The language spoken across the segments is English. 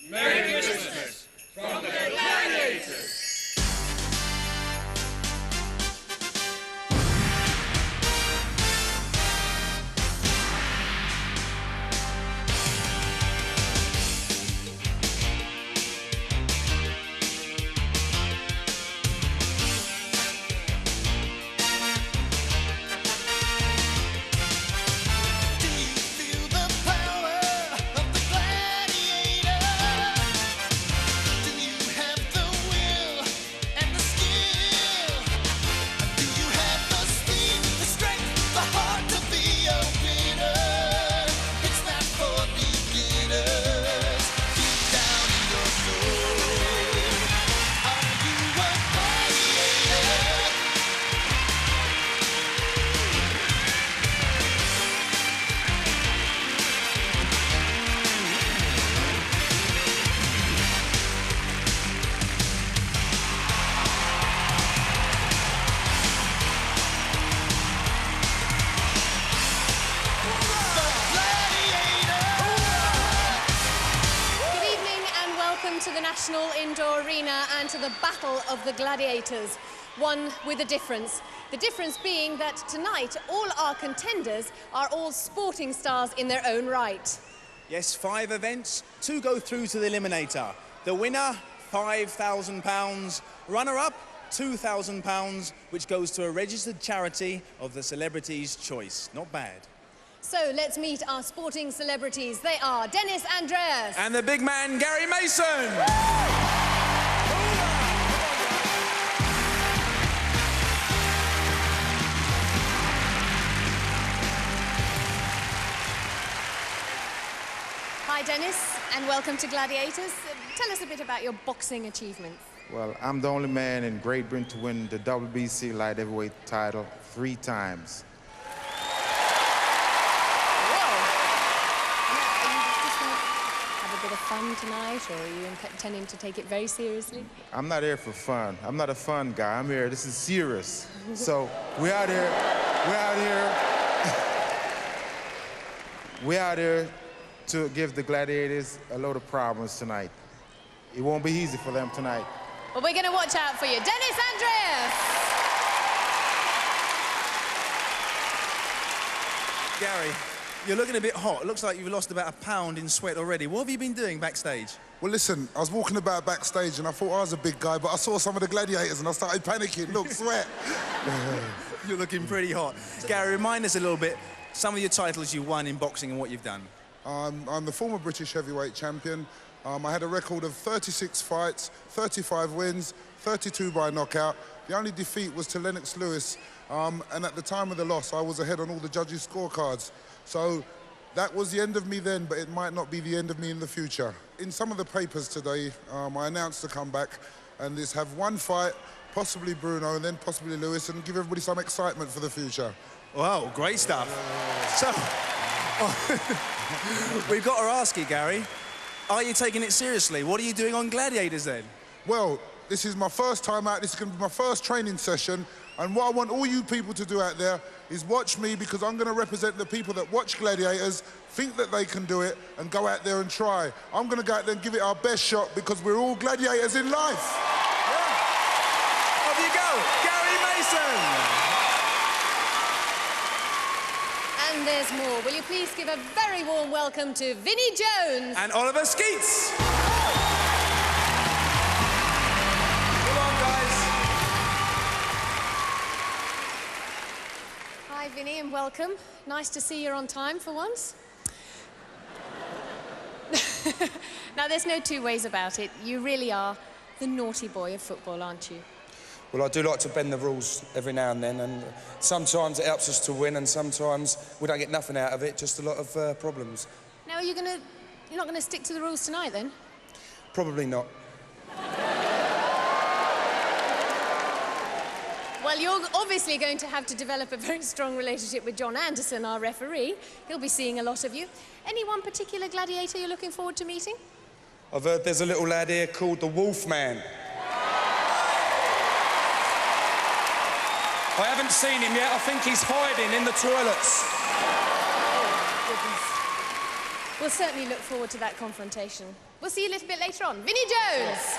Merry Christmas from the Gladiators. To the National Indoor Arena and to the Battle of the Gladiators, one with a difference. The difference being that tonight all our contenders are all sporting stars in their own right. Yes, 5 events, 2 go through to the Eliminator. The winner, £5,000. Runner-up, £2,000, which goes to a registered charity of the celebrity's choice. Not bad. So let's meet our sporting celebrities. They are Denis Andries. And the big man, Gary Mason. Hi, Denis, and welcome to Gladiators. Tell us a bit about your boxing achievements. Well, I'm the only man in Great Britain to win the WBC light heavyweight title 3 times. Bit of fun tonight, or are you intending to take it very seriously? I'm not here for fun. I'm not a fun guy. I'm here, this is serious. So we're out here to give the Gladiators a load of problems tonight. It won't be easy for them tonight. Well, we're going to watch out for you. Denis Andries! Gary, you're looking a bit hot. It looks like you've lost about a pound in sweat already. What have you been doing backstage? Well, listen, I was walking about backstage and I thought I was a big guy, but I saw some of the Gladiators and I started panicking. Look, sweat. You're looking pretty hot. Gary, remind us a little bit, some of your titles you won in boxing and what you've done. I'm the former British heavyweight champion. I had a record of 36 fights, 35 wins, 32 by knockout. The only defeat was to Lennox Lewis, and at the time of the loss, I was ahead on all the judges' scorecards. So that was the end of me then, but it might not be the end of me in the future. In some of the papers today, I announced the comeback, and it's have 1 fight, possibly Bruno, and then possibly Lewis, and give everybody some excitement for the future. Wow, great stuff. So, we've got to ask you, Gary, are you taking it seriously? What are you doing on Gladiators then? Well, this is my first time out. This is going to be my first training session. And what I want all you people to do out there is watch me, because I'm going to represent the people that watch Gladiators, think that they can do it, and go out there and try. I'm going to go out there and give it our best shot, because we're all gladiators in life. Yeah. Off you go, Gary Mason. And there's more. Will you please give a very warm welcome to Vinnie Jones. And Oliver Skeete. Come on, guys. Hi, Vinnie, and welcome. Nice to see you're on time for once. Now, there's no 2 ways about it. You really are the naughty boy of football, aren't you? Well, I do like to bend the rules every now and then, and sometimes it helps us to win, and sometimes we don't get nothing out of it, just a lot of problems. Now, you're not going to stick to the rules tonight, then? Probably not. Well, you're obviously going to have to develop a very strong relationship with John Anderson, our referee. He'll be seeing a lot of you. Any one particular gladiator you're looking forward to meeting? I've heard there's a little lad here called the Wolfman. I haven't seen him yet. I think he's hiding in the toilets. We'll certainly look forward to that confrontation. We'll see you a little bit later on. Vinnie Jones!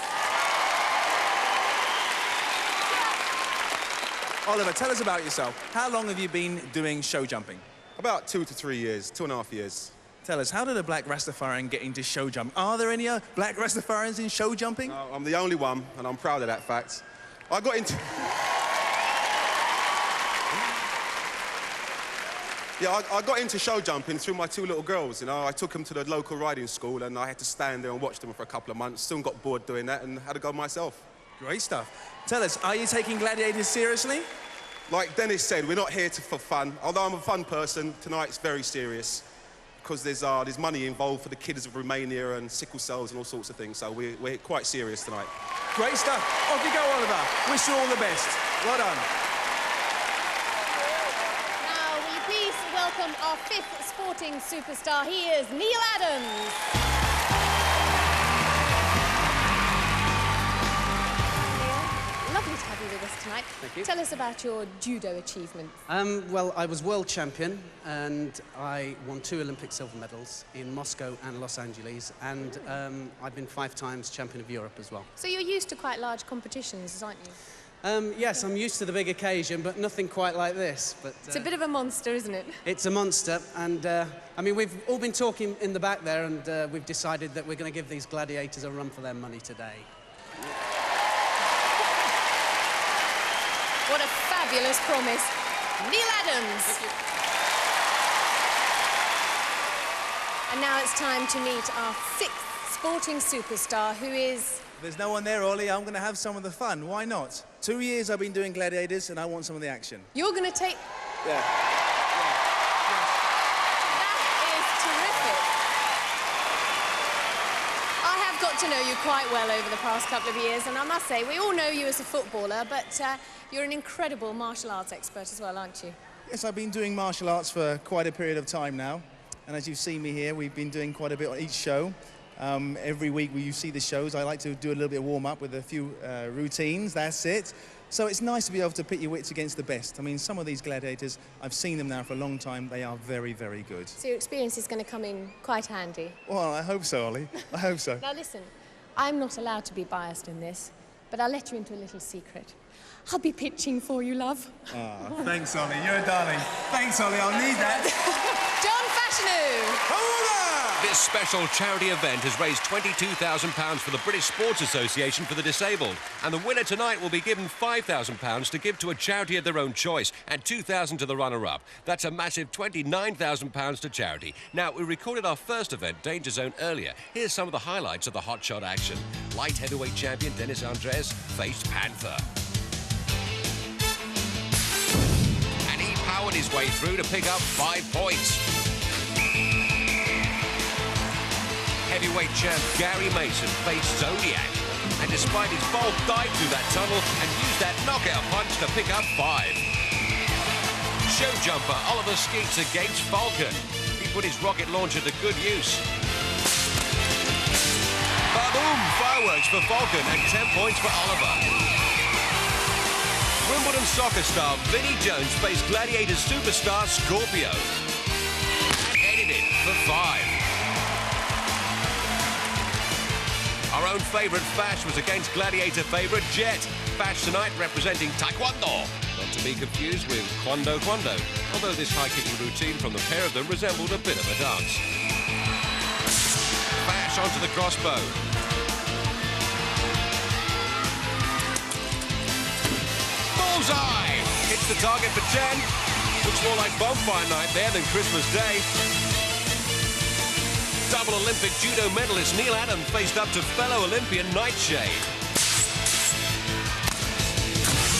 Oliver, tell us about yourself. How long have you been doing show jumping? About 2 to 3 years, 2.5 years. Tell us, how did a black Rastafarian get into show jumping? Are there any black Rastafarians in show jumping? I'm the only one, and I'm proud of that fact. I got into... Yeah, I got into show jumping through my 2 little girls, you know. I took them to the local riding school, and I had to stand there and watch them for a couple of months. Soon got bored doing that and had to go myself. Great stuff. Tell us, are you taking Gladiators seriously? Like Dennis said, we're not here for fun. Although I'm a fun person, tonight's very serious. Because there's money involved for the kids of Romania and sickle cells and all sorts of things, so we're quite serious tonight. Great stuff. Off you go, Oliver. Wish you all the best. Well done. Now, will you please welcome our 5th sporting superstar. He is Neil Adams. Lovely to have you with us tonight. Thank you. Tell us about your judo achievements. Well, I was world champion and I won 2 Olympic silver medals in Moscow and Los Angeles, and I've been 5 times champion of Europe as well. So you're used to quite large competitions, aren't you? Yes, I'm used to the big occasion, but nothing quite like this. But It's a bit of a monster, isn't it? it's a monster, and I mean, we've all been talking in the back there, and we've decided that we're going to give these gladiators a run for their money today. What a fabulous promise. Neil Adams. And now it's time to meet our 6th sporting superstar, who is... There's no one there, Ollie. I'm going to have some of the fun. Why not? 2 years I've been doing Gladiators, and I want some of the action. You're going to take... Yeah. That is terrific. I have got to know you quite well over the past couple of years, and I must say, we all know you as a footballer, but you're an incredible martial arts expert as well, aren't you? Yes, I've been doing martial arts for quite a period of time now. And as you've seen me here, we've been doing quite a bit on each show. Every week when you see the shows, I like to do a little bit of warm-up with a few routines, that's it. So it's nice to be able to pit your wits against the best. I mean, some of these gladiators, I've seen them now for a long time. They are very, very good. So your experience is going to come in quite handy. Well, I hope so, Ollie. I hope so. Now listen, I'm not allowed to be biased in this, but I'll let you into a little secret. I'll be pitching for you, love. Oh, thanks, Ollie. You're a darling. Thanks, Ollie. I'll need that. John Fashanu! This special charity event has raised £22,000 for the British Sports Association for the Disabled. And the winner tonight will be given £5,000 to give to a charity of their own choice and £2,000 to the runner-up. That's a massive £29,000 to charity. Now, we recorded our first event, Danger Zone, earlier. Here's some of the highlights of the hot shot action. Light heavyweight champion Denis Andries faced Panther. And he powered his way through to pick up 5 points. Heavyweight champ Gary Mason faced Zodiac, and despite his fall, dived through that tunnel and used that knockout punch to pick up 5. Show jumper Oliver Skeete against Falcon. He put his rocket launcher to good use. Ba-boom! Fireworks for Falcon and 10 points for Oliver. Wimbledon soccer star Vinnie Jones faced Gladiators superstar Scorpio. And headed it for 5. Our own favourite Fash was against Gladiator favourite Jet. Fash tonight representing Taekwondo, not to be confused with Kwando Kwando, although this high-kicking routine from the pair of them resembled a bit of a dance. Fash onto the crossbow. Bullseye! Hits the target for 10. Looks more like bonfire night there than Christmas Day. Double Olympic judo medalist Neil Adams faced up to fellow Olympian Nightshade.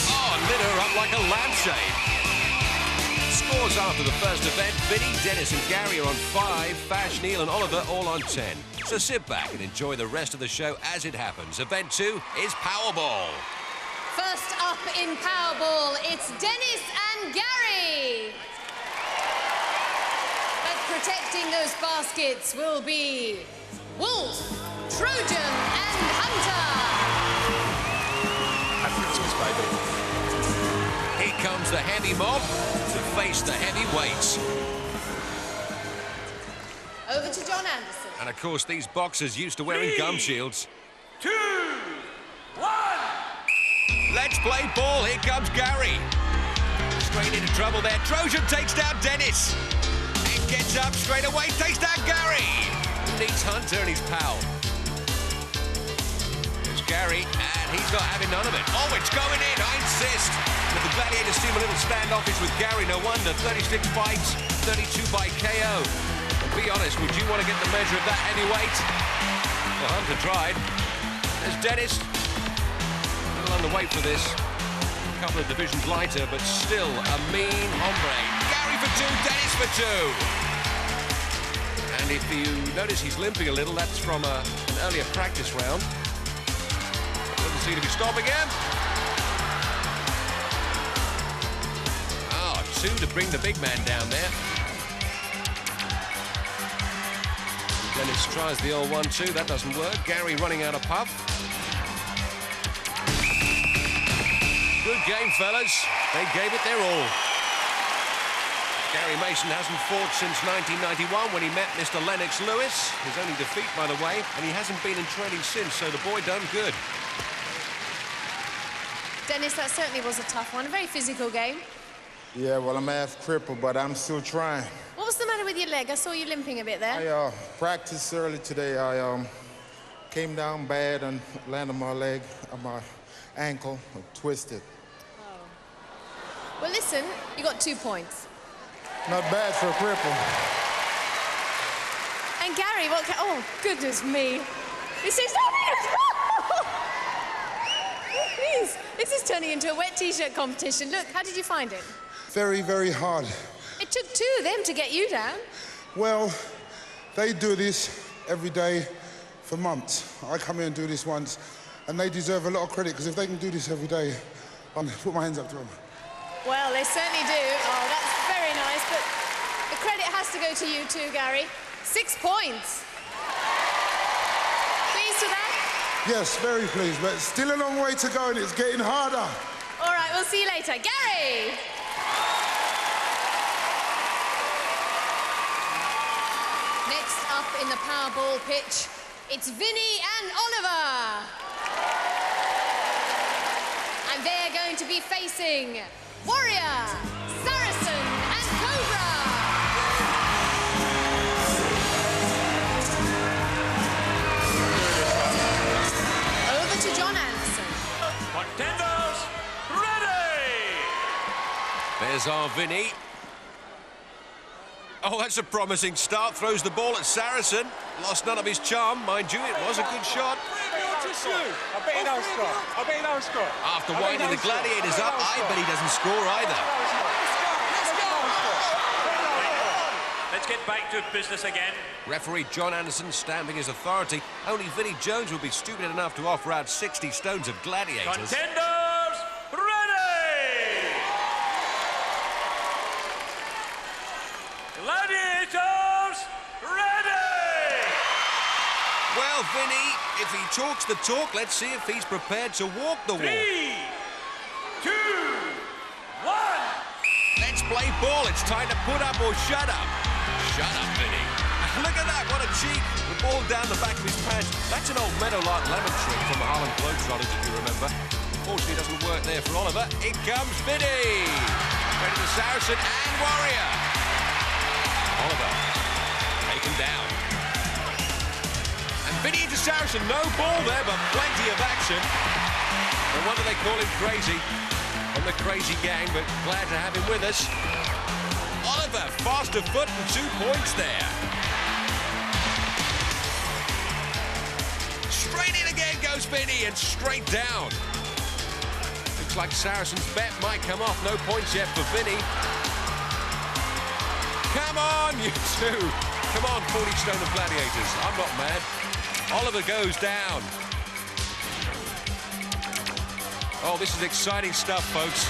Oh, lit her up like a lampshade. Scores after the first event, Vinnie, Dennis and Gary are on 5, Fash, Neil and Oliver all on 10. So sit back and enjoy the rest of the show as it happens. Event 2 is Powerball. First up in Powerball, it's Dennis and Gary. Protecting those baskets will be Wolf, Trojan and Hunter. Happy Christmas, baby. Here comes the heavy mob to face the heavyweights. Over to John Anderson. And of course, these boxers used to wearing gum shields. 2, 1. Let's play ball. Here comes Gary. Straight into trouble there. Trojan takes down Denis. And gets up straight away. Takes down Gary. Who needs Hunter and his pal? There's Gary, and he's not having none of it. Oh, it's going in. I insist. But the Gladiators seem a little standoffish with Gary. No wonder. 36 fights, 32 by KO. And be honest, would you want to get the measure of that heavyweight? Well, Hunter tried. There's Denis. A little underweight for this. A couple of divisions lighter, but still a mean hombre. Gary for 2, Denis for 2. And if you notice he's limping a little, that's from an earlier practice round. Doesn't seem to be stopping him. Oh, 2 to bring the big man down there. Denis tries the old 1-2, that doesn't work. Gary running out of puff. Good game, fellas. They gave it their all. Gary Mason hasn't fought since 1991 when he met Mr. Lennox Lewis. His only defeat, by the way, and he hasn't been in training since, so the boy done good. Denis, that certainly was a tough one. A very physical game. Yeah, well, I'm half crippled, but I'm still trying. What was the matter with your leg? I saw you limping a bit there. I practiced early today. I came down bad and landed on my leg, on my ankle, twisted. Well, listen, you got 2 points. Not bad for a cripple. And Gary, oh, goodness me. This is... Please, this is turning into a wet T-shirt competition. Look, how did you find it? Very, very hard. It took 2 of them to get you down. Well, they do this every day for months. I come here and do this once, and they deserve a lot of credit, because if they can do this every day, I'll put my hands up to them. Well, they certainly do. Oh, that's very nice, but the credit has to go to you too, Gary. 6 points. Pleased with that? Yes, very pleased, but still a long way to go, and it's getting harder. All right, we'll see you later. Gary! Next up in the Powerball pitch, it's Vinnie and Oliver. And they're going to be facing Warrior, Saracen, and Cobra. Over to John Anderson. Contenders, ready! There's our Vinnie. Oh, that's a promising start. Throws the ball at Saracen. Lost none of his charm. Mind you, it was a good shot. After winding the Gladiators up, I bet he doesn't score either. Let's get back to business again. Referee John Anderson stamping his authority. Only Vinnie Jones would be stupid enough to offer out 60 stones of Gladiators. Contenders, ready! Gladiators, ready! Well, Vinnie, if he talks the talk, let's see if he's prepared to walk the walk. 3, 2, 1. Let's play ball. It's time to put up or shut up. Shut up, Vinnie. Look at that, what a cheek. The ball down the back of his pants. That's an old Meadowlark lemon trick from the Harlem Globetrotters, if you remember. Unfortunately, it doesn't work there for Oliver. In comes Vinnie. Ready to Saracen and Warrior. Oliver, taken down. And Vinnie into Saracen. No ball there, but plenty of action. No wonder they call him Crazy. From the Crazy Gang, but glad to have him with us. Oliver, faster foot and 2 points there. Straight in again goes Vinnie, and straight down. Looks like Saracen's bet might come off. No points yet for Vinnie. Come on, you two. Come on, 40 stone of Gladiators. I'm not mad. Oliver goes down. Oh, this is exciting stuff, folks.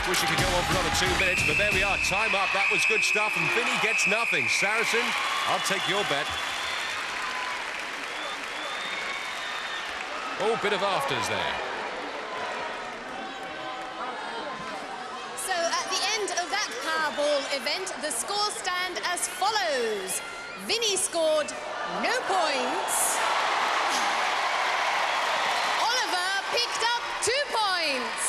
Wish it could go on for another 2 minutes, but there we are. Time up. That was good stuff, and Vinnie gets nothing. Saracen, I'll take your bet. Oh, bit of afters there. So at the end of that Powerball event, the score stand as follows. Vinnie scored no points. Oliver picked up 2 points.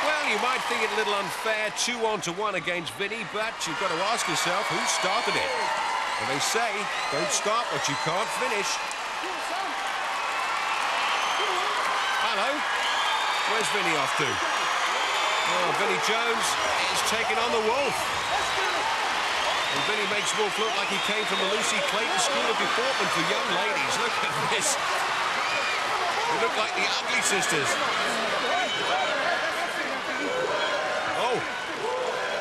Well, you might think it a little unfair, 2-1 against Vinnie, but you've got to ask yourself who started it. And they say, don't start what you can't finish. Hello. Where's Vinnie off to? Oh, Vinnie Jones is taking on the Wolf. And Vinnie makes Wolf look like he came from the Lucy Clayton School of Deportment for young ladies. Look at this. They look like the Ugly Sisters. Oh,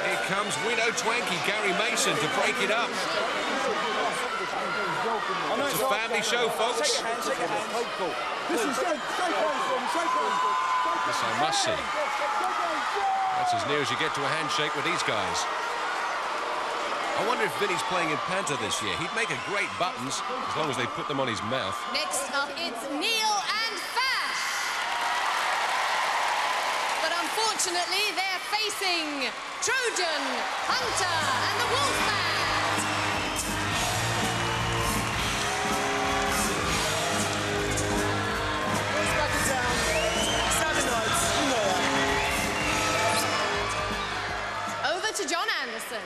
here comes Widow Twanky, Gary Mason, to break it up. It's a family show, folks. This I must see. That's as near as you get to a handshake with these guys. I wonder if Vinnie's playing in Panther this year. He'd make a great buttons, as long as they put them on his mouth. Next up, it's Neil and Fash. But unfortunately, they're facing Trojan, Hunter, and the Wolfman. Over to John Anderson.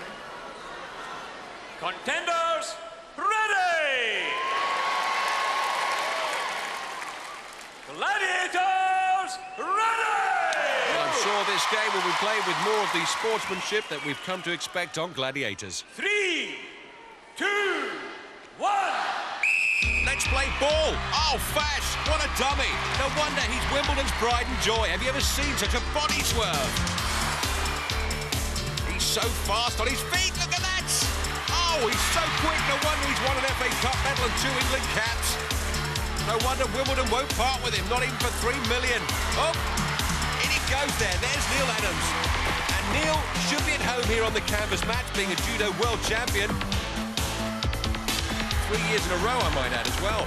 Contenders, ready! Gladiators, ready! Well, I'm sure this game will be played with more of the sportsmanship that we've come to expect on Gladiators. 3, 2, 1. Let's play ball. Oh, Fash, what a dummy. No wonder he's Wimbledon's pride and joy. Have you ever seen such a body swerve? He's so fast on his feet. Look at that. Oh, he's so quick. No wonder he's won an FA Cup medal and 2 England caps. No wonder Wimbledon won't part with him, not even for $3 million. Oh, in it goes there. There's Neil Adams. And Neil should be at home here on the canvas match, being a judo world champion. 3 years in a row, I might add, as well.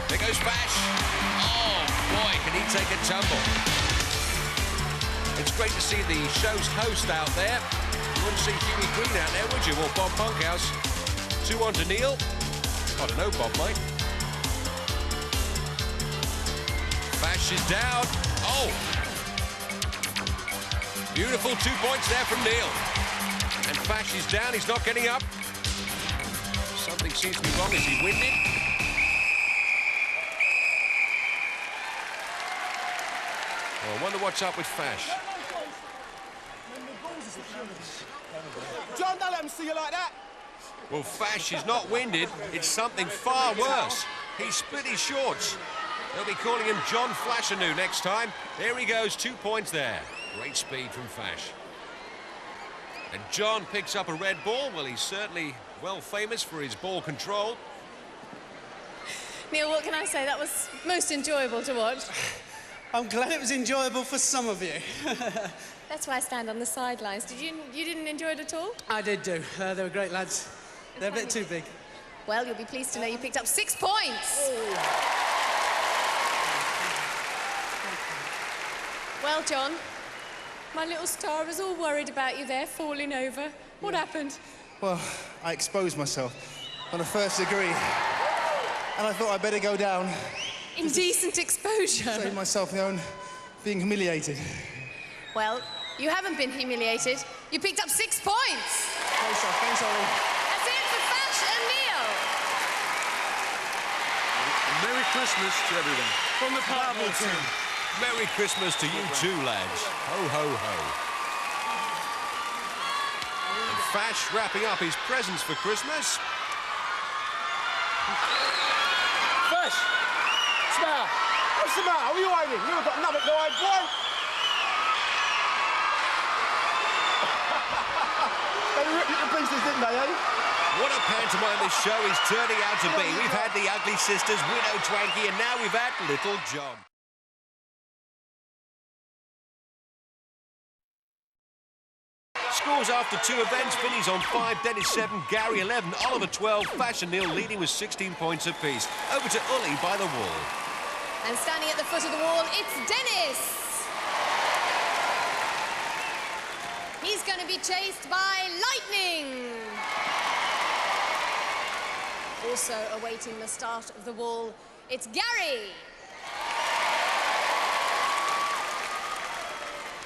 There goes Fash. Oh, boy, can he take a tumble. It's great to see the show's host out there. You wouldn't see Hughie Green out there, would you? Or Bob Bunkhouse. 2-1 to Neil. I don't know, Bob might. Fash is down. Oh! Beautiful 2 points there from Neil. And Fash is down. He's not getting up. Something seems to be wrong. Is he winded? Well, I wonder what's up with Fash. John, don't let him see you like that. Well, Fash is not winded. It's something far worse. He split his shorts. They'll be calling him John Fashanu next time. There he goes, 2 points there. Great speed from Fash. And John picks up a red ball. Well, he's certainly well famous for his ball control. Neil, what can I say? That was most enjoyable to watch. I'm glad it was enjoyable for some of you. That's why I stand on the sidelines. You didn't enjoy it at all? I did do. They were great lads. They're a bit too big. Well, you'll be pleased to know you picked up 6 points. Well, John, my little star was all worried about you there, falling over. What happened? Well, I exposed myself on a first degree, and I thought I'd better go down. Indecent exposure. Save myself the own being humiliated. Well, you haven't been humiliated. You picked up 6 points. Thanks, Ollie. That's it for Fash and Neil. Merry Christmas to everyone. From the Partnell team. Merry Christmas to you too, lads. Ho, ho, ho. And Fash wrapping up his presents for Christmas. Fash! What's the matter? What's the matter? What are you hiding? You haven't got nothing to hide, boy. They ripped you to pieces, didn't they, eh? What a pantomime this show is turning out to be. We've had the Ugly Sisters, Widow Twanky, and now we've had Little John. Scores after 2 events. Vinnie's on 5, Denis 7, Gary 11, Oliver 12, Fash and Neil leading with 16 points apiece. Over to Uli by the wall. And standing at the foot of the wall, it's Denis. He's going to be chased by lightning. Also awaiting the start of the wall, it's Gary.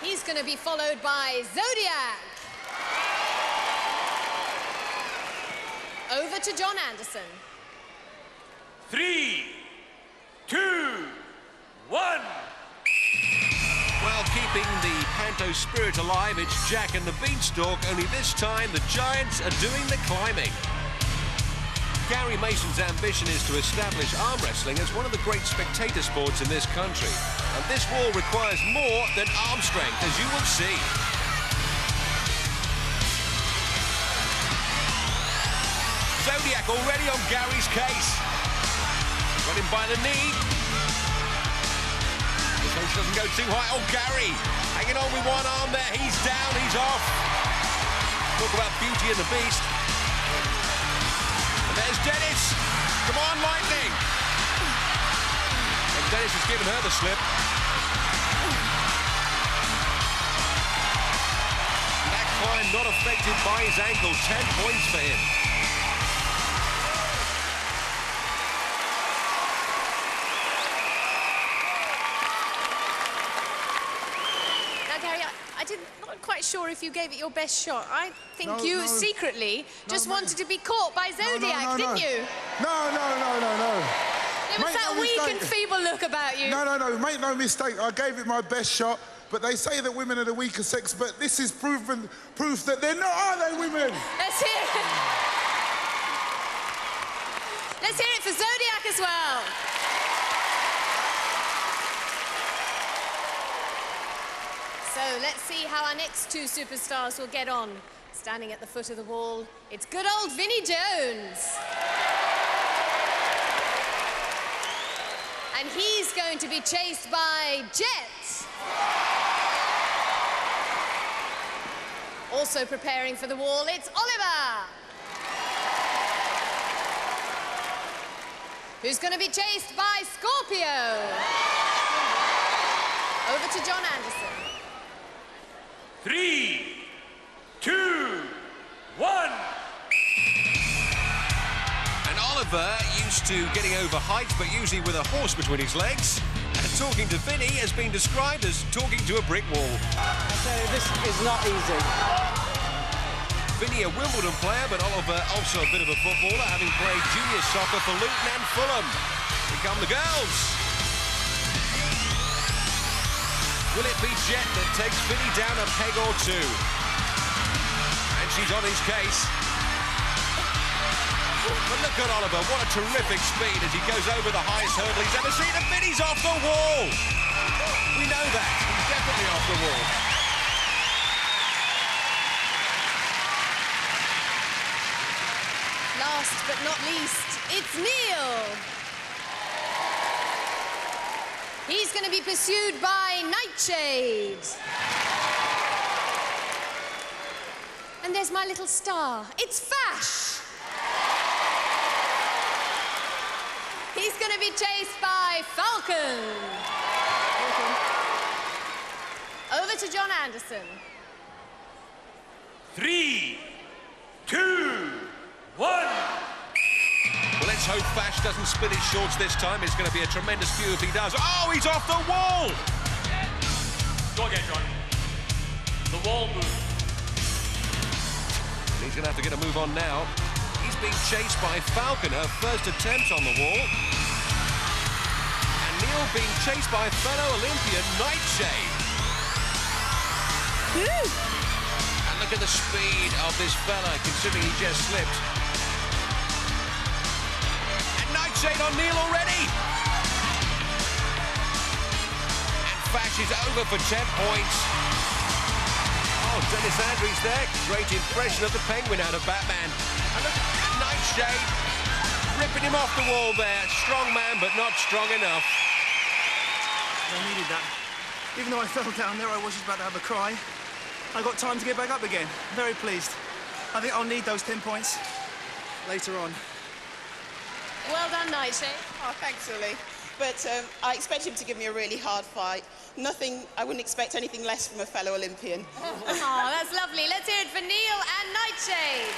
He's going to be followed by Zodiac. Over to John Anderson. 3, 2, 1. Well, keeping the Panto spirit alive, it's Jack and the Beanstalk, only this time the Giants are doing the climbing. Gary Mason's ambition is to establish arm wrestling as one of the great spectator sports in this country. And this wall requires more than arm strength, as you will see. Zodiac already on Gary's case. Got him by the knee. This one doesn't go too high. Oh, Gary hanging on with one arm there. He's down, he's off. Talk about Beauty and the Beast. And there's Dennis. Come on, Lightning. And Dennis has given her the slip. That climb not affected by his ankle. 10 points for him. Not quite sure if you gave it your best shot. I think you secretly just wanted to be caught by Zodiac, didn't you? No. There was that weak and feeble look about you. No, make no mistake. I gave it my best shot, but they say that women are the weaker sex, but this is proof that they're not, are they, women? Let's hear it. Let's hear it for Zodiac as well. So let's see how our next two superstars will get on. Standing at the foot of the wall, it's good old Vinnie Jones. And he's going to be chased by Jet. Also preparing for the wall, it's Oliver. Who's going to be chased by Scorpio. Over to John Anderson. 3, 2, 1. And Oliver, used to getting over heights, but usually with a horse between his legs. And talking to Vinnie has been described as talking to a brick wall. I tell you, this is not easy. Vinnie, a Wimbledon player, but Oliver also a bit of a footballer, having played junior soccer for Luton and Fulham. Here come the girls. Will it be Jet that takes Vinnie down a peg or two? And she's on his case. But look at Oliver, what a terrific speed as he goes over the highest hurdle he's ever seen, and Vinnie's off the wall! We know that, he's definitely off the wall. Last but not least, it's Neil. He's going to be pursued by Nightshade. And there's my little star. It's Fash. He's going to be chased by Falcon. Over to John Anderson. 3, 2, 1. Well, let's hope Fash doesn't split his shorts this time. It's going to be a tremendous view if he does. Oh, he's off the wall! Go again, John. The wall move. He's going to have to get a move on now. He's being chased by Falcon, her first attempt on the wall. And Neil being chased by fellow Olympian Nightshade. And look at the speed of this fella, considering he just slipped. Nightshade on Neil already. And Fash is over for 10 points. Oh, Denis Andries there. Great impression of the Penguin out of Batman. And look at Nightshade ripping him off the wall there. Strong man, but not strong enough. I needed that. Even though I fell down there, I was just about to have a cry. I got time to get back up again. Very pleased. I think I'll need those 10 points later on. Well done, Nightshade. Oh, thanks, Uli. But I expect him to give me a really hard fight. I wouldn't expect anything less from a fellow Olympian. Oh, that's lovely. Let's hear it for Neil and Nightshade.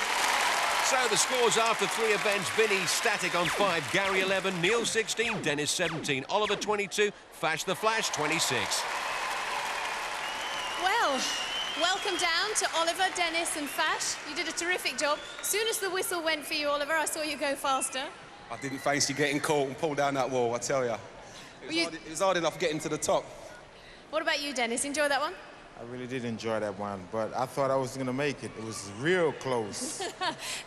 So the scores after 3 events: Vinnie static on 5, Gary 11, Neil 16, Denis 17, Oliver 22, Fash the Flash 26. Well, welcome down to Oliver, Denis and Fash. You did a terrific job. As soon as the whistle went for you, Oliver, I saw you go faster. I didn't fancy getting caught and pulled down that wall, I tell you. It was hard enough getting to the top. What about you, Denis? Enjoy that one? I really did enjoy that one, but I thought I was going to make it. It was real close.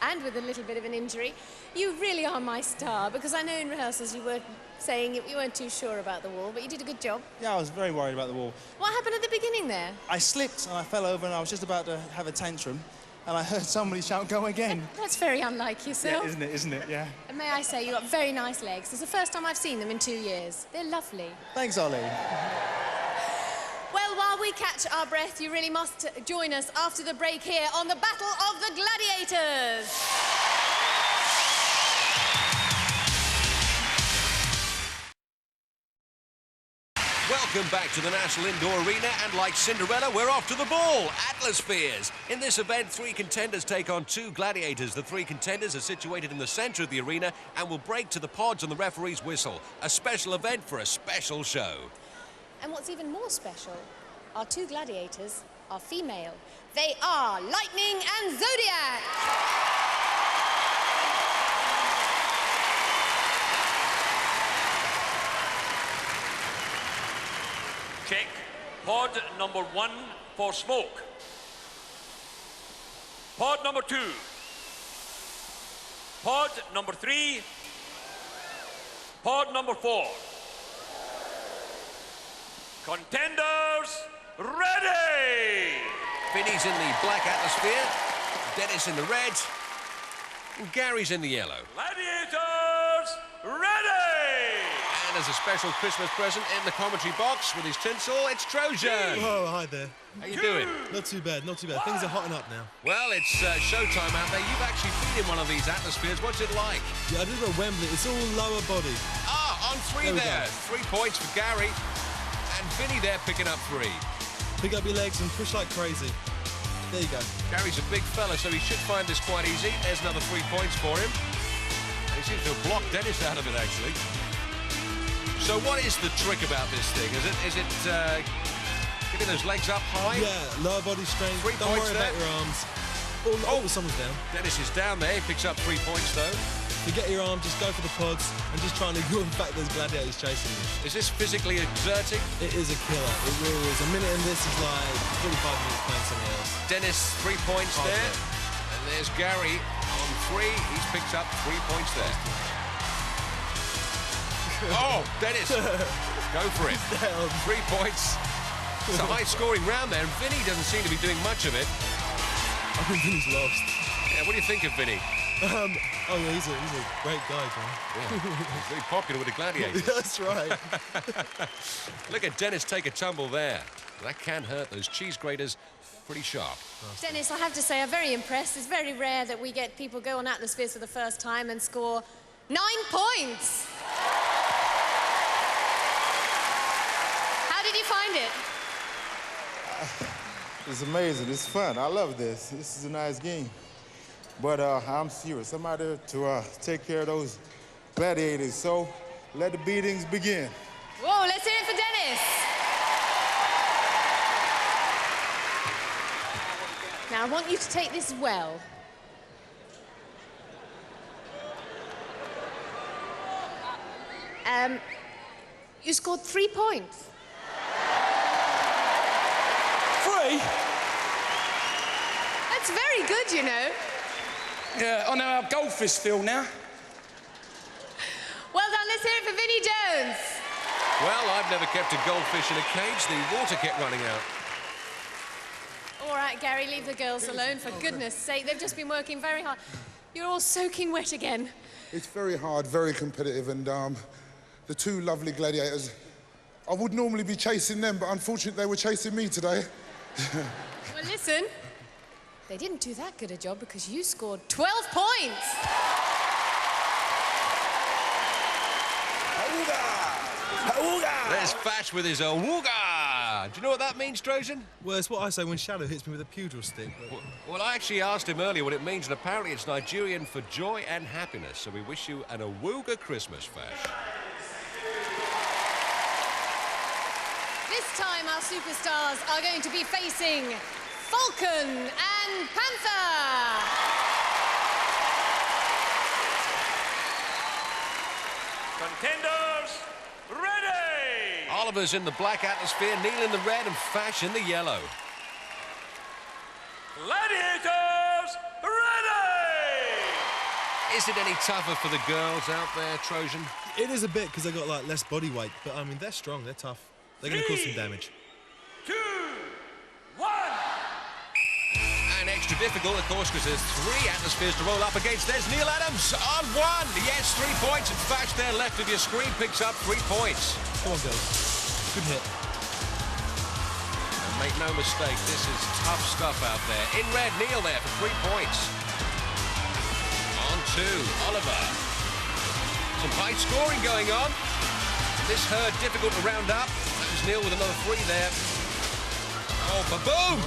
And with a little bit of an injury. You really are my star, because I know in rehearsals you were saying you weren't too sure about the wall, but you did a good job. Yeah, I was very worried about the wall. What happened at the beginning there? I slipped and I fell over and I was just about to have a tantrum, and I heard somebody shout, "Go again." That's very unlike yourself. Yeah, isn't it? Yeah. And may I say, you've got very nice legs. It's the first time I've seen them in 2 years. They're lovely. Thanks, Ollie. Well, while we catch our breath, you really must join us after the break here on the Battle of the Gladiators. Welcome back to the National Indoor Arena, and like Cinderella, we're off to the ball, Atmospheres. In this event, 3 contenders take on 2 gladiators. The 3 contenders are situated in the centre of the arena and will break to the pods on the referee's whistle. A special event for a special show. And what's even more special, our 2 gladiators are female. They are Lightning and Zodiac. Check. Pod number 1 for smoke. Pod number 2. Pod number 3. Pod number 4. Contenders, ready! Vinnie's in the black atmosphere, Denis in the red, and Gary's in the yellow. Gladiators, ready! And as a special Christmas present in the commentary box with his tinsel, it's Trojan. Oh, hi there. How you doing? Not too bad, not too bad. Things are hotting up now. Well, it's showtime out there. You've actually been in one of these atmospheres. What's it like? Yeah, I did it at Wembley. It's all lower body. Ah, on 3 there. 3 points for Gary. And Vinnie there picking up 3. Pick up your legs and push like crazy. There you go. Gary's a big fella, so he should find this quite easy. There's another 3 points for him. And he seems to have blocked Denis out of it, actually. So what is the trick about this thing? Is it getting those legs up high? Yeah, lower body strength. 3 Don't points worry there. about your arms. Oh, someone's down. Denis is down there. He picks up 3 points, though. Forget your arm, just go for the pods and just try and ignore the fact there's gladiators chasing you. Is this physically exerting? It is a killer. It really is. A minute in this is like 45 minutes playing something else. Denis, 3 points there. And there's Gary on 3. He's picked up 3 points there. Oh, Denis, go for it. 3 points. It's a high-scoring round there, and Vinnie doesn't seem to be doing much of it. I think Vinnie's lost. Yeah, what do you think of Vinnie? Oh, yeah, he's a great guy, man. Yeah, he's very popular with the gladiators. That's right. Look at Denis take a tumble there. That can hurt. Those cheese graters pretty sharp. Denis, I have to say, I'm very impressed. It's very rare that we get people go on Atmospheres for the first time and score 9 points. How did you find it? It's amazing. It's fun. I love this. This is a nice game. But I'm serious. I'm out there to take care of those gladiators. So let the beatings begin. Whoa, let's hear it for Denis. Now, I want you to take this well. You scored 3 points. 3? That's very good, you know. Yeah, I know how goldfish feel now. Well done, let's hear it for Vinnie Jones. Well, I've never kept a goldfish in a cage. The water kept running out. All right, Gary, leave the girls alone, for goodness sake. They've just been working very hard. You're all soaking wet again. It's very hard, very competitive, and the 2 lovely gladiators, I would normally be chasing them, but unfortunately they were chasing me today. Well, listen, they didn't do that good a job because you scored 12 points. There's Fash with his awooga. Do you know what that means, Trojan? Well, it's what I say when Shadow hits me with a pudel stick. But... Well, I actually asked him earlier what it means, and apparently it's Nigerian for joy and happiness. So we wish you an Awuga Christmas, Fash. This time our superstars are going to be facing Falcon and Panther. Contenders, ready! Oliver's in the black atmosphere, Neil in the red, and Fash in the yellow. Gladiators, ready! Is it any tougher for the girls out there, Trojan? It is a bit, because they got, like, less body weight. But, I mean, they're strong, they're tough. They're going to cause some damage. 2, 1. And extra difficult, of course, because there's 3 atmospheres to roll up against. There's Neil Adams on 1. Yes, 3 points. And Fash there left of your screen picks up 3 points. Come on, girls. Good hit. And make no mistake, this is tough stuff out there. In red, Neil there for 3 points. On 2, Oliver. Some high scoring going on. This herd difficult to round up. That was Neil with another 3 there. Oh, ba-boom!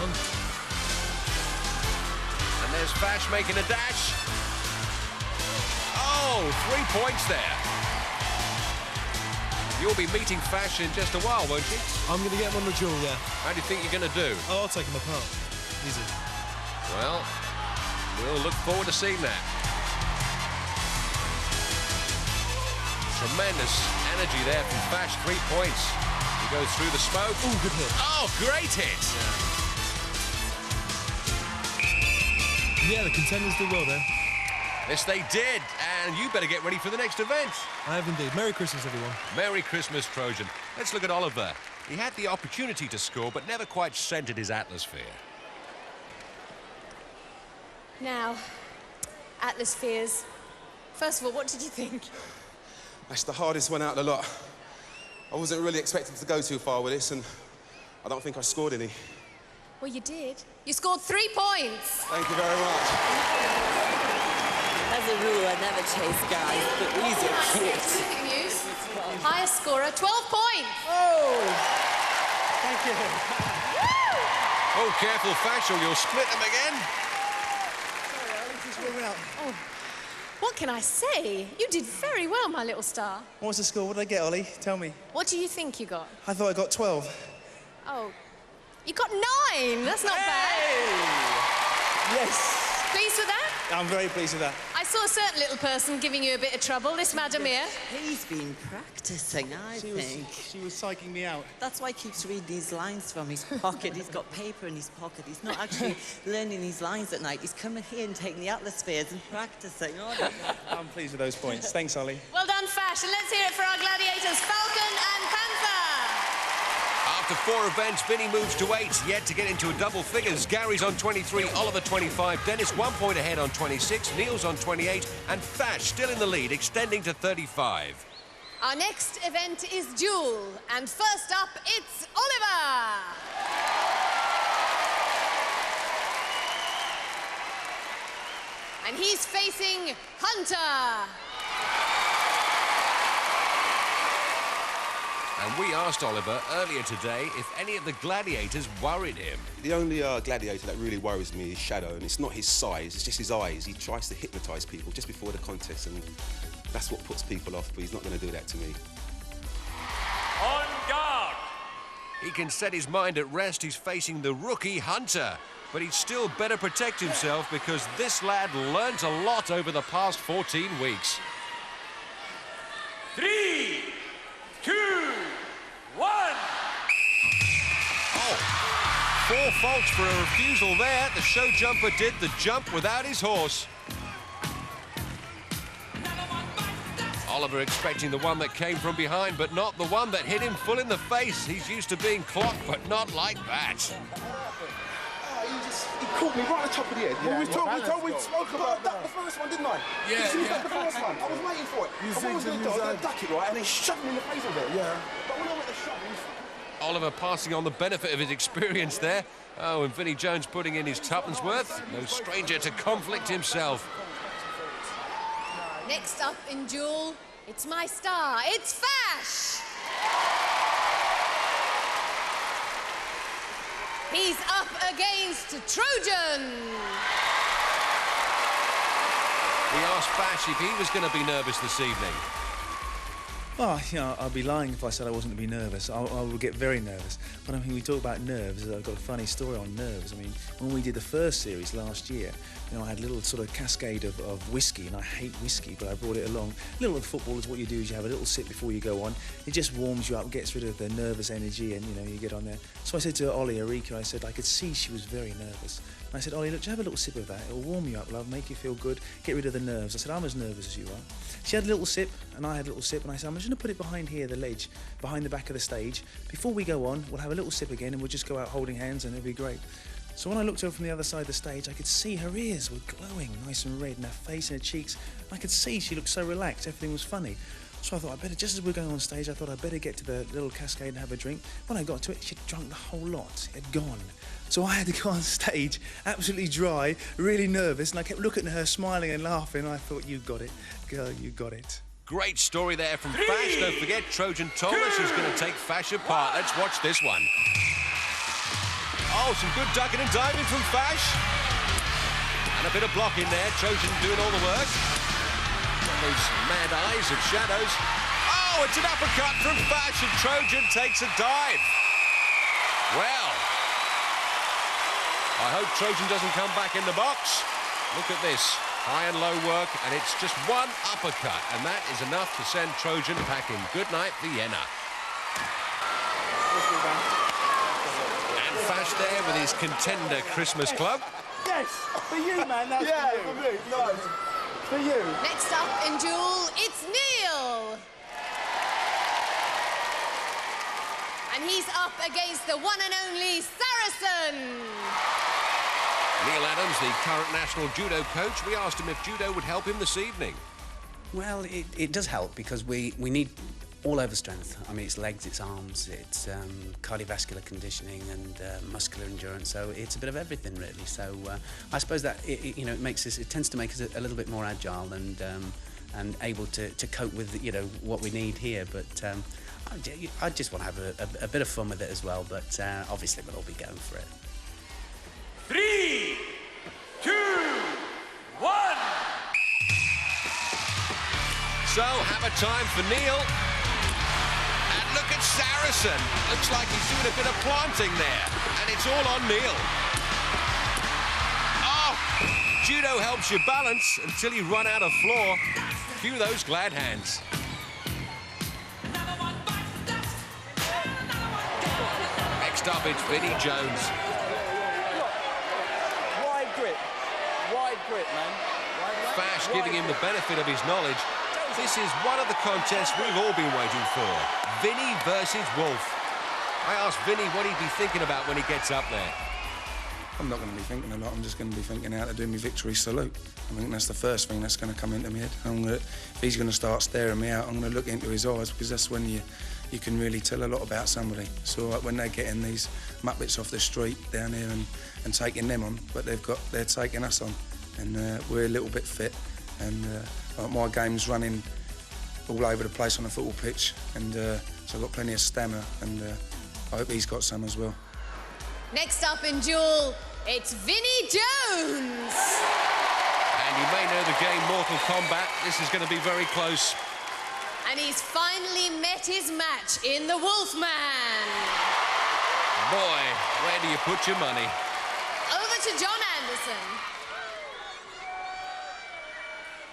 And there's Fash making a dash. Oh, 3 points there. You'll be meeting Fash in just a while, won't you? I'm going to get him on the duel, yeah. How do you think you're going to do? Oh, I'll take him apart. Easy. Well, we'll look forward to seeing that. Tremendous energy there from Fash, 3 points. He goes through the smoke. Ooh, good hit. Oh, great hit. Yeah, the contenders did well there. Yes, they did. And you better get ready for the next event. I have indeed. Merry Christmas, everyone. Merry Christmas, Trojan. Let's look at Oliver. He had the opportunity to score, but never quite centered his atmosphere. Now, atmospheres. First of all, what did you think? That's the hardest one out of the lot. I wasn't really expecting to go too far with this, and I don't think I scored any. Well, you did. You scored 3 points. Thank you very much. As a rule, I never chase guys, but these are cute. News. Highest scorer, 12 points. Oh! Thank you. Oh, careful, Fash, or you'll split them again. Oh, what can I say? You did very well, my little star. What was the score? What did I get, Ollie? Tell me. What do you think you got? I thought I got 12. Oh, you got 9. That's not bad. Yes. Pleased with that? I'm very pleased with that. I saw a certain little person giving you a bit of trouble, this madam here. He's been practicing, I think. She was psyching me out. That's why he keeps reading these lines from his pocket. He's got paper in his pocket. He's not actually learning these lines at night. He's coming here and taking the atmospheres and practicing. Oh, I'm pleased with those points. Thanks, Ollie. Well done, Fash, and let's hear it for our gladiators, Falcon and Panther. After 4 events, Vinnie moves to 8, yet to get into a double figures. Gary's on 23, Oliver 25, Dennis 1 point ahead on 26, Neil's on 28, and Fash still in the lead, extending to 35. Our next event is Duel, and first up, it's Oliver. And he's facing Hunter. And we asked Oliver earlier today if any of the gladiators worried him. The only gladiator that really worries me is Shadow, and it's not his size, it's just his eyes. He tries to hypnotise people just before the contest, and that's what puts people off, but he's not going to do that to me. On guard! He can set his mind at rest. He's facing the rookie Hunter. But he'd still better protect himself because this lad learnt a lot over the past 14 weeks. 3, 2, 1. Oh, 4 faults for a refusal there. The show jumper did the jump without his horse. Oliver expecting the one that came from behind, but not the one that hit him full in the face. He's used to being clocked, but not like that. He caught me right at the top of the head. Yeah, we spoke about that. The first one, didn't I? Yeah. The first one. I was waiting for it. I was going to duck it, right? And they shoved me in the face with it. Yeah. But when I went to shove it, Oliver passing on the benefit of his experience there. Oh, and Vinnie Jones putting in his tuppence worth. No stranger to conflict himself. Next up in Duel, it's my star, it's Fash! He's up against Trojan. We asked Fash if he was going to be nervous this evening. Well, you know, I'd be lying if I said I wasn't to be nervous. I would get very nervous. But I mean, we talk about nerves. I've got a funny story on nerves. I mean, when we did the first series last year, you know, I had a little sort of cascade of whiskey, and I hate whiskey, but I brought it along. Little with footballers, what you do is you have a little sip before you go on. It just warms you up, gets rid of the nervous energy, and, you know, you get on there. So I said to Ollie, Erika, I said, I could see she was very nervous. And I said, Ollie, look, just have a little sip of that. It'll warm you up, love, make you feel good, get rid of the nerves. I said, I'm as nervous as you are. She had a little sip, and I had a little sip, and I said, I'm just going to put it behind here, the ledge, behind the back of the stage. Before we go on, we'll have a little sip again, and we'll just go out holding hands, and it'll be great. So when I looked over from the other side of the stage, I could see her ears were glowing, nice and red, and her face and her cheeks. I could see she looked so relaxed, everything was funny. So I thought, I better, just as we're going on stage, I thought I'd better get to the little cascade and have a drink. When I got to it, she'd drunk the whole lot. It had gone. So I had to go on stage, absolutely dry, really nervous, and I kept looking at her, smiling and laughing, and I thought, you got it, girl, you got it. Great story there from Fash. Don't forget, Trojan told us he's going to take Fash apart. Let's watch this one. Oh, some good ducking and diving from Fash. And a bit of blocking there. Trojan doing all the work. Those mad eyes of shadows. Oh, it's an uppercut from Fash, and Trojan takes a dive. Well, I hope Trojan doesn't come back in the box. Look at this. High and low work, and it's just one uppercut, and that is enough to send Trojan packing. Good night, Vienna. And Fash there with his contender Christmas club. Yes, for you, man, that's for me, nice. For you. Next up in duel, it's Neil. And he's up against the one and only Saracen. Neil Adams, the current national judo coach, we asked him if judo would help him this evening. Well, it does help because we need all-over strength. I mean, it's legs, it's arms, it's cardiovascular conditioning and muscular endurance. So it's a bit of everything, really. So I suppose that you know, it tends to make us a little bit more agile and able to cope with, you know, what we need here. But I just want to have a bit of fun with it as well. But obviously, we'll all be going for it. 3, 2, 1. So, hammer time for Neil. And look at Saracen. Looks like he's doing a bit of planting there. And it's all on Neil. Oh, judo helps you balance until you run out of floor. Cue those glad hands. Next up, it's Vinnie Jones. Wide grip, man. Fash giving him the benefit of his knowledge. This is one of the contests we've all been waiting for. Vinnie versus Wolf. I asked Vinnie what he'd be thinking about when he gets up there. I'm not going to be thinking a lot. I'm just going to be thinking how to do my victory salute. I think that's the first thing that's going to come into my head. If he's going to start staring me out, I'm going to look into his eyes, because that's when you can really tell a lot about somebody. So like when they're getting these muppets off the street down here and taking them on, but they're taking us on, and we're a little bit fit, and my game's running all over the place on the football pitch, and so I've got plenty of stamina, and I hope he's got some as well. Next up in duel, it's Vinnie Jones. And you may know the game Mortal Kombat. This is going to be very close. And he's finally met his match in the Wolfman. Boy, where do you put your money? Over to John Anderson.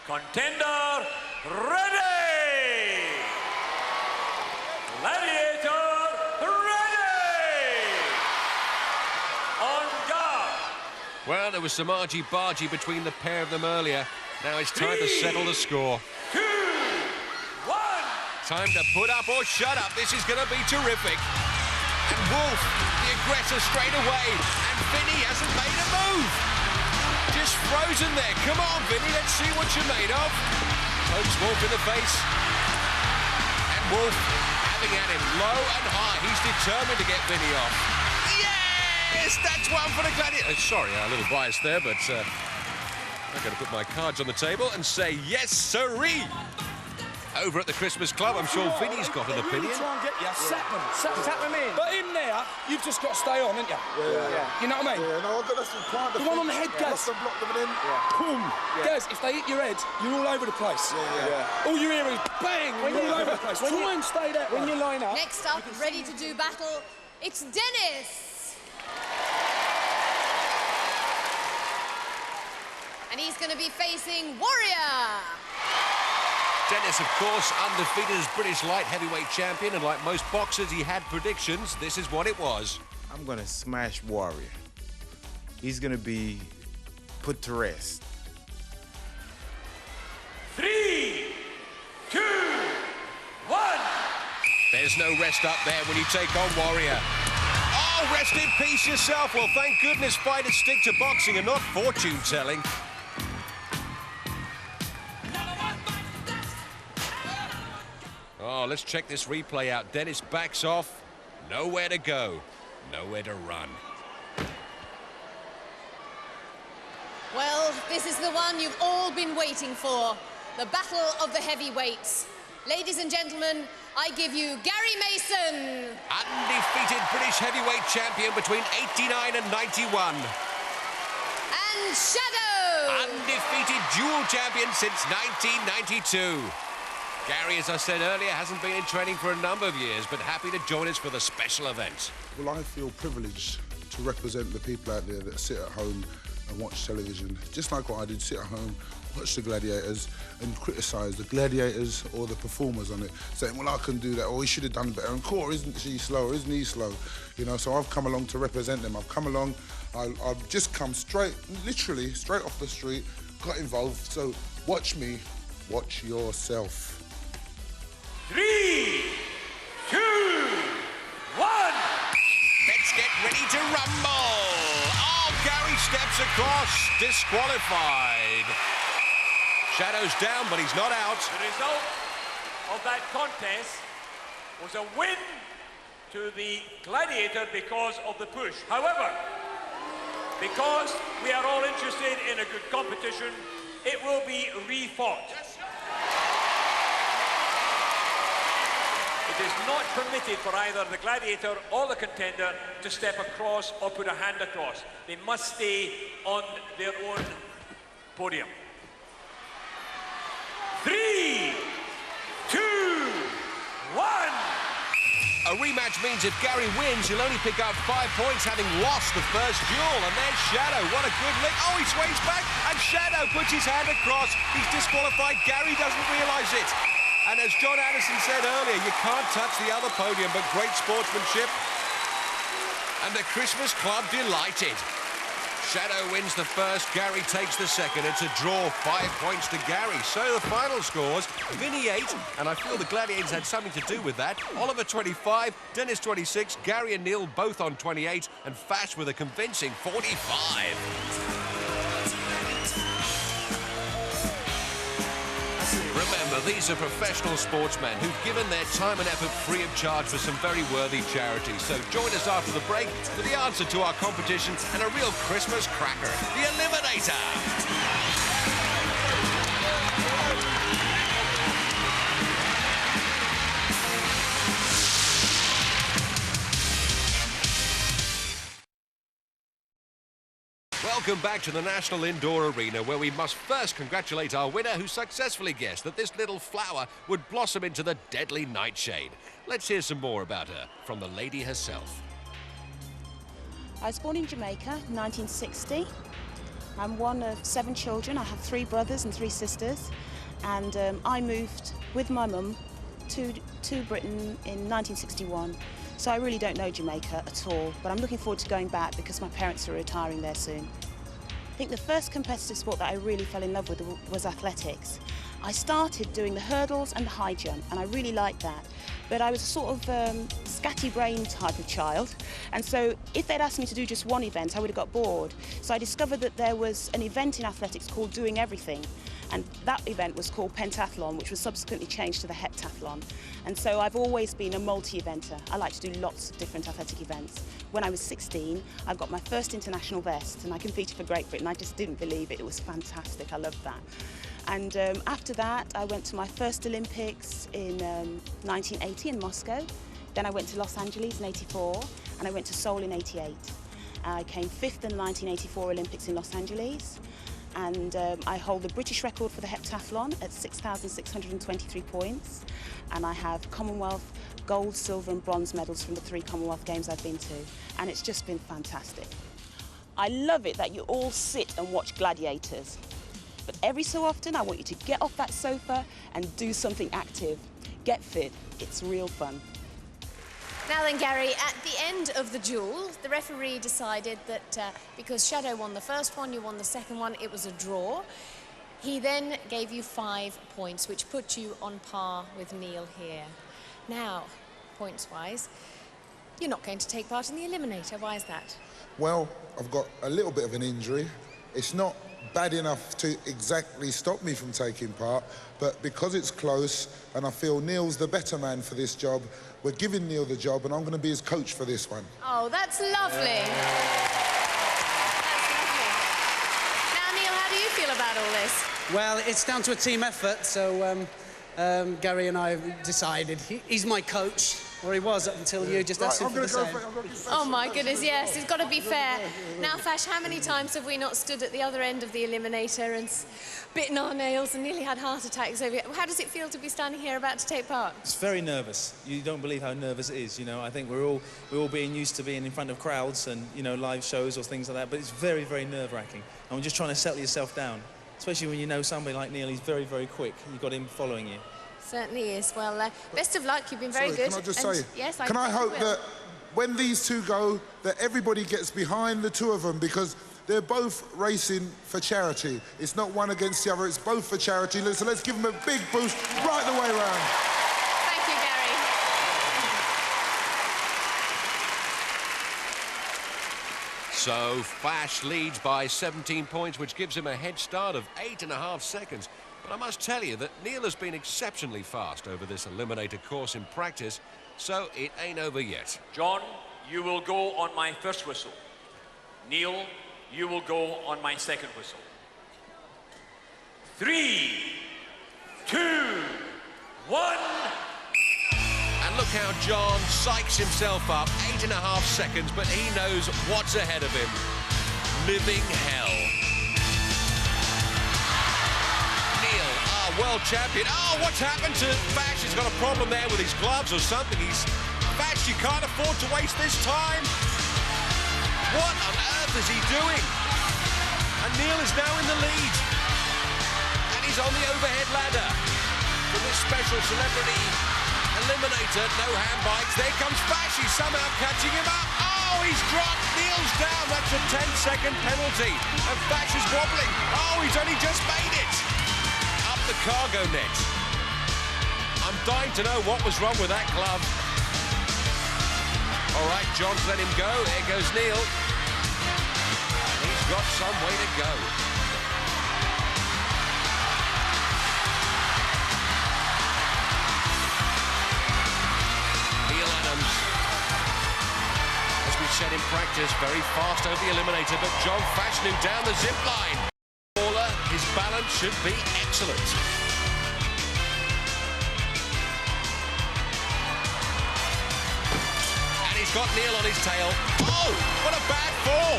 Contender ready! Gladiator ready! On guard! Well, there was some argy-bargy between the pair of them earlier. Now it's time to settle the score. 2, 1! Time to put up or shut up. This is going to be terrific. And Wolf, the aggressor straight away. And Vinnie hasn't made a move. Just frozen there. Come on, Vinnie, let's see what you're made of. Pokes Wolf in the face. And Wolf having at him low and high. He's determined to get Vinnie off. Yes, that's one for the Gladiators. Sorry, a little biased there, but I've got to put my cards on the table and say yes, sirree. Over at the Christmas Club, I'm sure Vinnie's got an opinion. Try and get you, sap them in. But in there, you've just got to stay on, haven't you? Yeah. You know what I mean? Yeah, no, I've got to plant the one on the head, Gaz. Block them in. Boom. Gaz, if they hit your head, you're all over the place. All you hear is bang, you're all over the place. Try and stay there. When you line up... Next up, ready to do battle, it's Denis. And he's going to be facing Warrior. Denis, of course, undefeated as British light heavyweight champion, and like most boxers, he had predictions. This is what it was. I'm going to smash Warrior. He's going to be put to rest. 3, 2, 1. There's no rest up there when you take on Warrior. Oh, rest in peace yourself. Well, thank goodness fighters stick to boxing and not fortune-telling. Oh, let's check this replay out. Denis backs off. Nowhere to go. Nowhere to run. Well, this is the one you've all been waiting for. The battle of the heavyweights. Ladies and gentlemen, I give you Gary Mason. Undefeated British heavyweight champion between 89 and 91. And Shadow. Undefeated dual champion since 1992. Gary, as I said earlier, hasn't been in training for a number of years, but happy to join us for the special event. Well, I feel privileged to represent the people out there that sit at home and watch television, just like what I did, sit at home, watch the Gladiators and criticise the Gladiators or the performers on it, saying, well, I can do that, or he should have done better, and Cora, isn't she slow, isn't he slow? You know, so I've come along to represent them. I've come along, I've just come straight, literally, straight off the street, got involved, so watch me, watch yourself. 3, 2, 1. Let's get ready to rumble. Oh, Gary steps across, disqualified. Shadow's down, but he's not out. The result of that contest was a win to the Gladiator because of the push. However, because we are all interested in a good competition, it will be refought. It is not permitted for either the Gladiator or the contender to step across or put a hand across. They must stay on their own podium. 3, 2, 1. A rematch means if Gary wins, he'll only pick up 5 points, having lost the first duel. And there's Shadow. What a good lick. Oh, he sways back, and Shadow puts his hand across. He's disqualified. Gary doesn't realise it. And as John Anderson said earlier, you can't touch the other podium, but great sportsmanship. And the Christmas Club delighted. Shadow wins the first, Gary takes the second. It's a draw, 5 points to Gary. So the final scores, Vinnie 8, and I feel the Gladiators had something to do with that. Oliver 25, Denis 26, Gary and Neil both on 28, and Fash with a convincing 45. Remember, these are professional sportsmen who've given their time and effort free of charge for some very worthy charities. So join us after the break for the answer to our competition and a real Christmas cracker, the Eliminator. Welcome back to the National Indoor Arena, where we must first congratulate our winner, who successfully guessed that this little flower would blossom into the deadly nightshade. Let's hear some more about her from the lady herself. I was born in Jamaica in 1960. I'm one of 7 children. I have 3 brothers and 3 sisters, and I moved with my mum to Britain in 1961. So I really don't know Jamaica at all, but I'm looking forward to going back because my parents are retiring there soon. I think the first competitive sport that I really fell in love with was athletics. I started doing the hurdles and the high jump, and I really liked that. But I was a sort of scatty-brain type of child, and so if they'd asked me to do just one event, I would have got bored. So I discovered that there was an event in athletics called Doing Everything, and that event was called pentathlon, which was subsequently changed to the heptathlon. And so I've always been a multi-eventer. I like to do lots of different athletic events. When I was 16, I got my first international vest, and I competed for Great Britain. I just didn't believe it. It was fantastic. I loved that. And after that, I went to my first Olympics in 1980 in Moscow. Then I went to Los Angeles in '84, and I went to Seoul in '88. I came 5th in the 1984 Olympics in Los Angeles, and I hold the British record for the heptathlon at 6,623 points, and I have Commonwealth gold, silver and bronze medals from the 3 Commonwealth Games I've been to, and it's just been fantastic. I love it that you all sit and watch Gladiators, but every so often I want you to get off that sofa and do something active. Get fit, it's real fun. Now then, Gary, at the end of the duel, the referee decided that because Shadow won the first one, you won the second one, it was a draw. He then gave you 5 points, which put you on par with Neil here. Now, points-wise, you're not going to take part in the Eliminator. Why is that? Well, I've got a little bit of an injury. It's not bad enough to exactly stop me from taking part, but because it's close and I feel Neil's the better man for this job, we're giving Neil the job and I'm going to be his coach for this one. Oh, that's lovely. That's lovely. Now, Neil, how do you feel about all this? Well, it's down to a team effort, so Gary and I decided he's my coach, or he was up until you just asked him for the same. Oh my goodness, yes, it's got to be fair. Now, Fash, how many times have we not stood at the other end of the Eliminator and bitten our nails and nearly had heart attacks over it? How does it feel to be standing here about to take part? It's very nervous. You don't believe how nervous it is, you know. I think we're all being used to being in front of crowds and, you know, live shows or things like that, but it's very, very nerve-wracking. And we're just trying to settle yourself down, especially when you know somebody like Neil, he's very, very quick. You've got him following you. Certainly is. Well, best of luck. You've been very good. Can I just say, yes, can I hope that when these two go, that everybody gets behind the two of them, because they're both racing for charity. It's not one against the other, it's both for charity. So let's give them a big boost right the way around. Thank you, Gary. So Fash leads by 17 points, which gives him a head start of 8.5 seconds. But I must tell you that Neil has been exceptionally fast over this Eliminator course in practice, so it ain't over yet. John, you will go on my first whistle. Neil, you will go on my second whistle. 3, 2, 1. And look how John psychs himself up. 8.5 seconds, but he knows what's ahead of him. Living hell. World champion. Oh, what's happened to Fash? He's got a problem there with his gloves or something. Fash, you can't afford to waste this time. What on earth is he doing? And Neil is now in the lead. And he's on the overhead ladder for this special celebrity eliminator. No hand bikes. There comes Fash. He's somehow catching him up. Oh, he's dropped. Neil's down. That's a 10-second penalty. And Fash is wobbling. Oh, he's only just made it. The cargo net. I'm dying to know what was wrong with that glove. All right, John's let him go. There goes Neil. He's got some way to go. Neil Adams, as we said in practice, very fast over the eliminator, but John Fashanu down the zip line. His balance should be excellent. And he's got Neil on his tail. Oh, what a bad fall.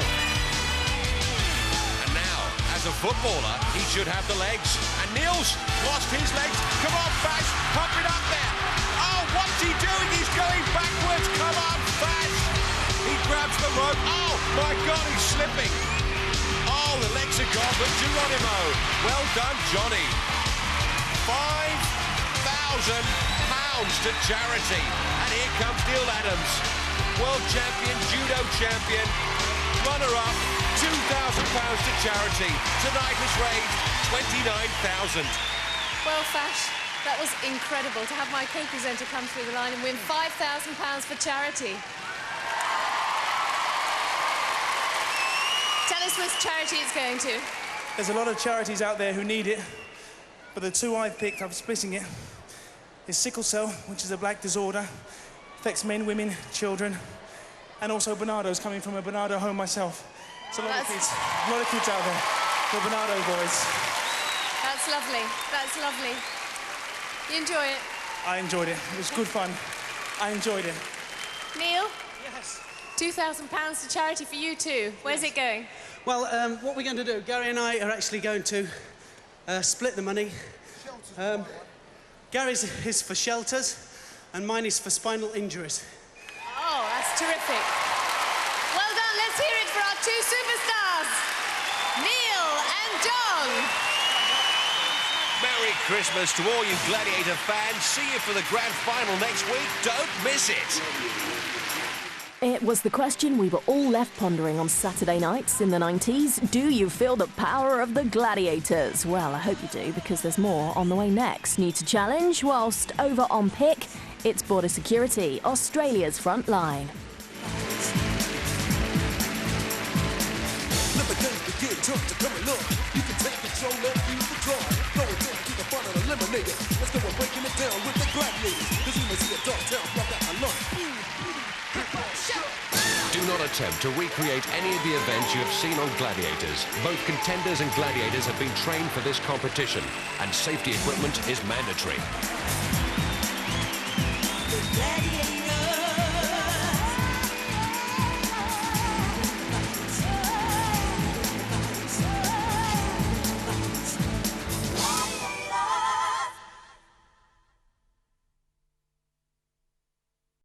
And now, as a footballer, he should have the legs. And Neil's lost his legs. Come on, Fash, pump it up there. Oh, what's he doing? He's going backwards. Come on, Fash. He grabs the rope. Oh, my God, he's slipping. Oh, the legs are gone, but Geronimo. Well done, Johnny. £5,000 to charity. And here comes Neil Adams, world champion, judo champion, runner-up, £2,000 to charity. Tonight has raised $29,000. Well, Fash, that was incredible to have my co-presenter come through the line and win £5,000 for charity. Tell us which charity it's going to. There's a lot of charities out there who need it, but the two I've picked, I'm splitting it, is sickle cell, which is a black disorder, affects men, women, children, and also Bernardo's, coming from a Bernardo home myself. It's a lot of kids out there, the Bernardo boys. That's That's lovely. That's lovely. You enjoy it? I enjoyed it. It was good fun. I enjoyed it. Neil? Yes. £2,000 to charity for you too. Where's it going? Well, what we're going to do, Gary and I are actually going to split the money. Gary's is for shelters, and mine is for spinal injuries. Oh, that's terrific. Well done. Let's hear it for our two superstars, Neil and John. Merry Christmas to all you Gladiator fans. See you for the grand final next week. Don't miss it. It was the question we were all left pondering on Saturday nights in the 90s. Do you feel the power of the Gladiators? Well, I hope you do, because there's more on the way next. New to challenge, whilst over on pick, it's border security, Australia's front line. Let the games begin, jump to come along. You can take control and use the draw. Going down to the fun of the eliminator. Let's go and breaking it down with the Gladiators. Cause you may see a dark town block out my lunch. Do not attempt to recreate any of the events you have seen on Gladiators. Both contenders and gladiators have been trained for this competition, and safety equipment is mandatory.